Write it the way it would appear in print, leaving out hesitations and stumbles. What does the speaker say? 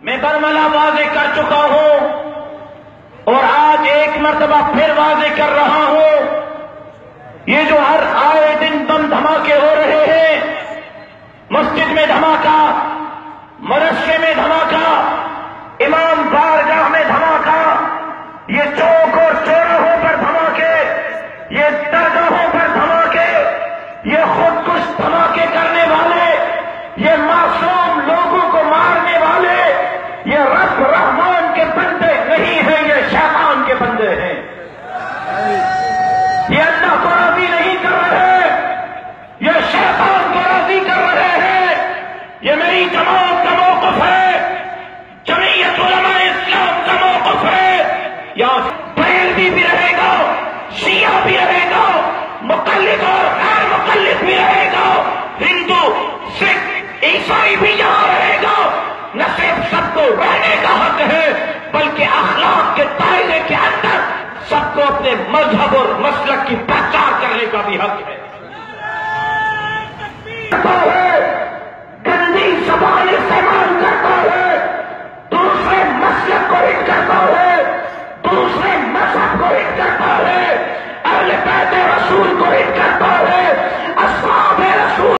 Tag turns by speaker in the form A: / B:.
A: میں برملا واضح کر چکا ہوں اور آج ایک مرتبہ پھر واضح کر رہا ہوں، یہ جو ہر آئے دن بم دھماکے ہو رہے ہیں، مسجد میں دھماکہ، مدرسے میں دھماکہ، امام بارگاہ میں دھماکہ، یہ چوک اور چوراہوں پر دھماکے، یہ درگاہوں پر دھماکے، یہ خود کش دھماکے کرنے والے، یہ معصوم لوگوں کو مارنے والے، یہ رب رحمان کے بندے نہیں ہیں، یہ شیطان کے بندے ہیں۔ یہ اللہ کو راضی نہیں کر رہے، یہ شیطان کو راضی کر رہے ہیں۔ یہ میری جماعت کا موقف ہے، جمعیت علماء اسلام کا موقف ہے۔ یہاں بریلوی بھی رہے گا، شیعہ بھی رہے گا، مقلد اور غیر مقلد بھی رہے گا، ہندو، سکھ، عیسائی بھی یہاں رہے گا۔ نہ صرف سب کو رہنے کا حق ہے بلکہ اخلاق کے دائرے کے اندر سب کو اپنے مذہب اور مسلک کی پہچان کرنے کا بھی حق ہے۔ گندی زبان استعمال کرتا ہے، دوسرے مسلک کو ہٹ کرتا ہے، دوسرے مذہب کو ہٹ کرتا ہے، اہل بیت رسول کو ہٹ کرتا ہے،